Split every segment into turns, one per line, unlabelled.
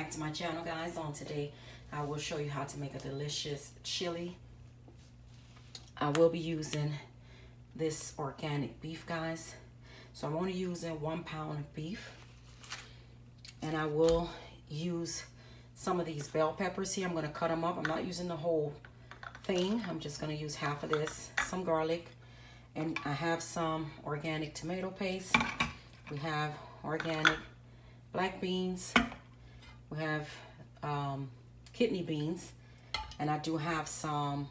back to my channel, guys. On today I will show you how to make a delicious chili. I will be using this organic beef, guys. So I'm only using 1 pound of beef, and I will use some of these bell peppers here. I'm going to cut them up. I'm not using the whole thing. I'm just going to use half of this, some garlic, and I have some organic tomato paste. We have organic black beans. We have kidney beans, and I do have some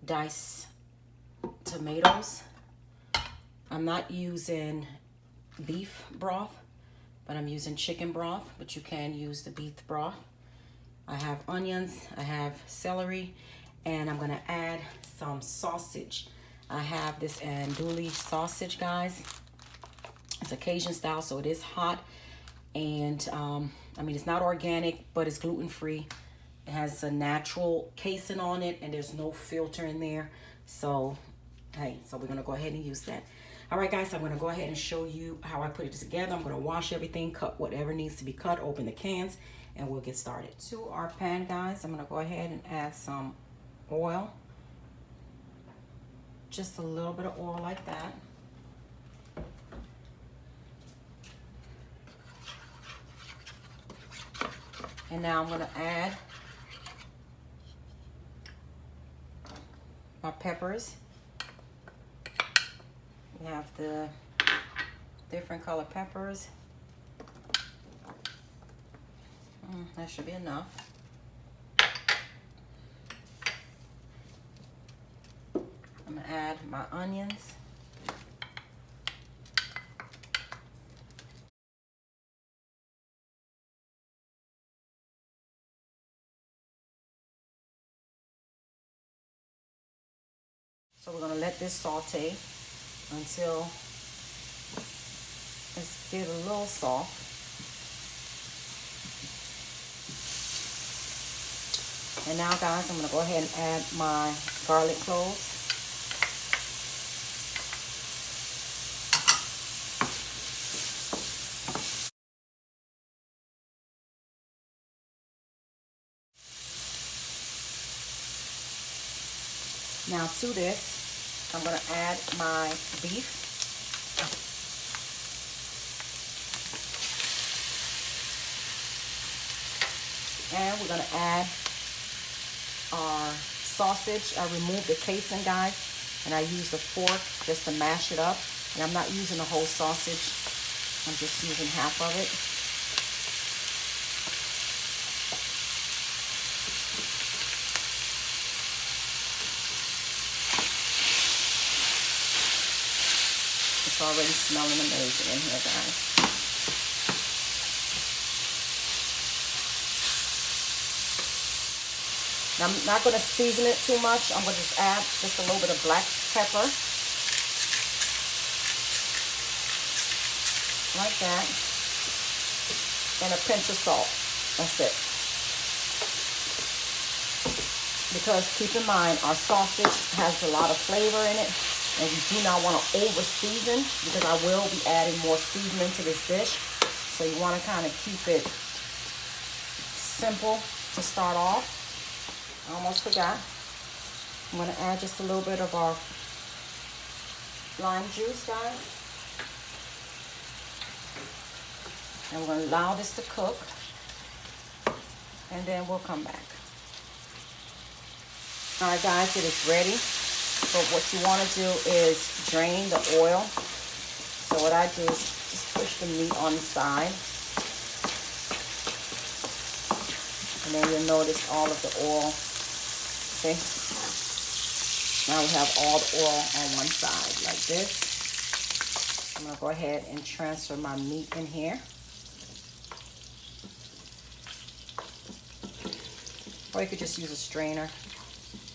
diced tomatoes. I'm not using beef broth, but I'm using chicken broth, but you can use the beef broth. I have onions, I have celery, and I'm gonna add some sausage. I have this andouille sausage, guys. It's Cajun style, so it is hot. And I mean, it's not organic, but it's gluten-free. It has a natural casing on it, and there's no filter in there. So, hey, so we're gonna go ahead and use that. All right, guys, I'm gonna go ahead and show you how I put it together. I'm gonna wash everything, cut whatever needs to be cut, open the cans, and we'll get started. To our pan, guys, I'm gonna go ahead and add some oil. Just a little bit of oil like that. And now I'm gonna add my peppers. We have the different color peppers. That should be enough. I'm gonna add my onions. So we're gonna let this saute until it's get a little soft. And now, guys, I'm gonna go ahead and add my garlic cloves. Now to this, I'm gonna add my beef. And we're gonna add our sausage. I removed the casing, guys, and I used a fork just to mash it up. And I'm not using the whole sausage. I'm just using half of it. It's already smelling amazing in here, guys. Now, I'm not going to season it too much. I'm going to just add just a little bit of black pepper. Like that. And a pinch of salt. That's it. Because keep in mind, our sausage has a lot of flavor in it. And we do not want to over season, because I will be adding more seasoning to this dish. So you want to kind of keep it simple to start off. I almost forgot. I'm going to add just a little bit of our lime juice, guys. And we're going to allow this to cook. And then we'll come back. All right, guys, it is ready. So what you want to do is drain the oil. So what I do is just push the meat on the side. And then you'll notice all of the oil. Okay. Now we have all the oil on one side like this. I'm going to go ahead and transfer my meat in here. Or you could just use a strainer.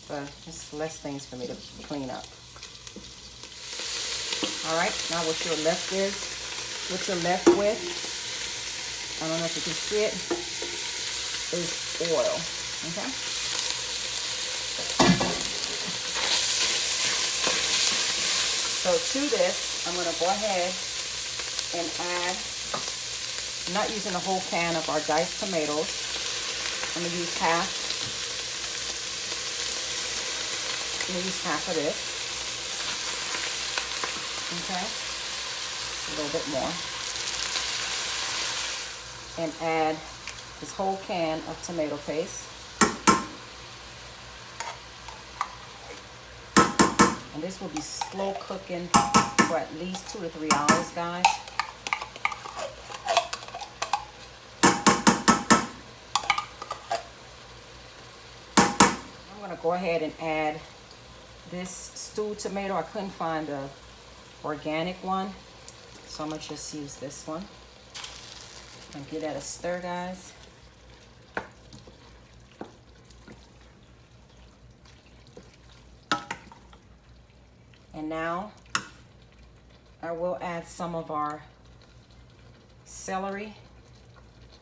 But it's less things for me to clean up. All right, now what you're left with, I don't know if you can see it, is oil. Okay. So to this, I'm going to go ahead and add I'm not using a whole can of our diced tomatoes. I'm going to use half. I'm going to use half of this. Okay. A little bit more. And add this whole can of tomato paste. And this will be slow cooking for at least 2 to 3 hours, guys. I'm gonna go ahead and add this stewed tomato. I couldn't find the organic one, so I'm gonna just use this one. And give that a stir, guys. And now I will add some of our celery.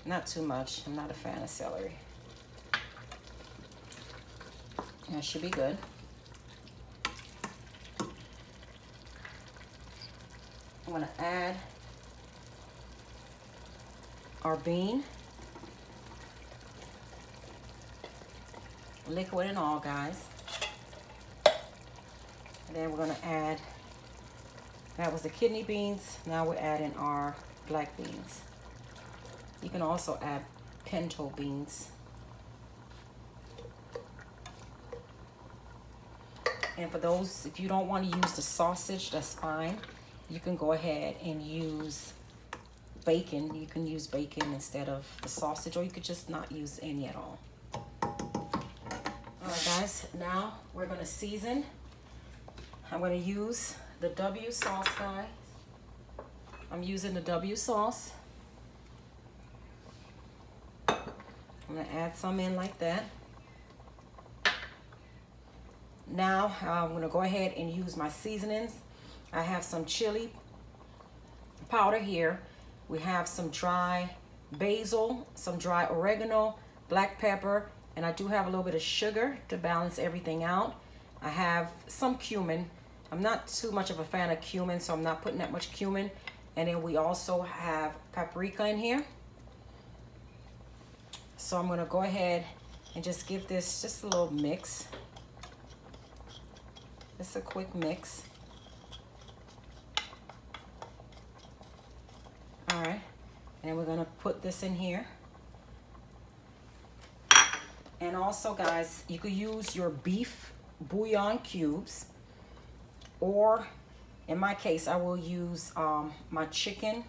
Not too much. I'm not a fan of celery. That should be good. I'm going to add our bean. Liquid and all, guys. And then we're going to add, that was the kidney beans. Now we're adding our black beans. You can also add pinto beans. And for those, if you don't want to use the sausage, that's fine. You can go ahead and use bacon. You can use bacon instead of the sausage, or you could just not use any at all. All right, guys, now we're going to season. I'm going to use the W sauce, guys. I'm using the W sauce. I'm going to add some in like that. Now I'm going to go ahead and use my seasonings. I have some chili powder here. We have some dry basil, some dry oregano, black pepper, and I do have a little bit of sugar to balance everything out. I have some cumin. I'm not too much of a fan of cumin, so I'm not putting that much cumin. And then we also have paprika in here. So I'm gonna go ahead and just give this just a little mix. Just a quick mix. All right, and then we're gonna put this in here. And also, guys, you could use your beef bouillon cubes, or in my case, I will use my chicken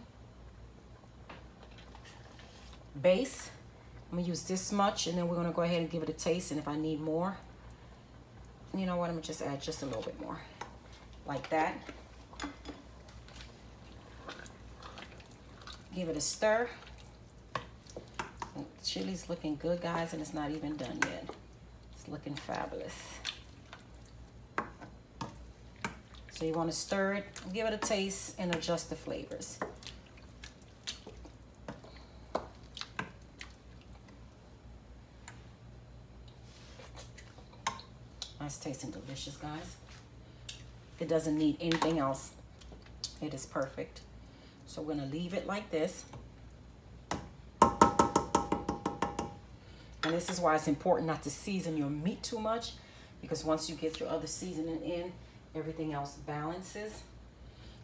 base. I'm gonna use this much, and then we're gonna go ahead and give it a taste, and if I need more, you know what, I'm gonna just add just a little bit more, like that. Give it a stir. The chili's looking good, guys, and it's not even done yet. It's looking fabulous. So you want to stir it, give it a taste, and adjust the flavors. It's tasting delicious, guys. It doesn't need anything else. It is perfect. So we're going to leave it like this. And this is why it's important not to season your meat too much, because once you get your other seasoning in, everything else balances.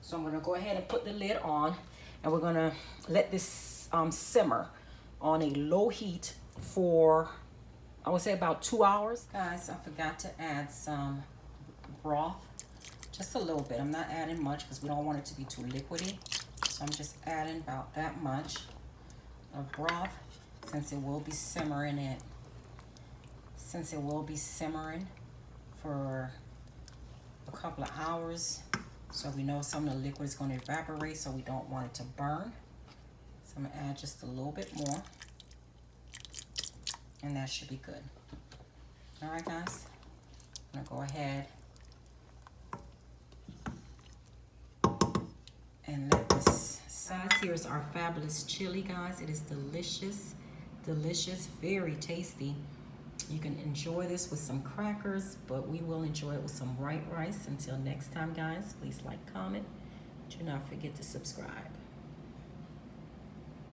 So I'm going to go ahead and put the lid on, and we're going to let this simmer on a low heat for, I would say, about 2 hours. Guys, I forgot to add some broth, just a little bit. I'm not adding much because we don't want it to be too liquidy. So I'm just adding about that much of broth, since it will be simmering for a couple of hours. So we know some of the liquid is going to evaporate, so we don't want it to burn. So I'm going to add just a little bit more, and that should be good. All right, guys, I'm going to go ahead and let this size. Here's our fabulous chili, guys. It is delicious, delicious, very tasty. You can enjoy this with some crackers, but we will enjoy it with some white rice. Until next time, guys, please like, comment. Do not forget to subscribe.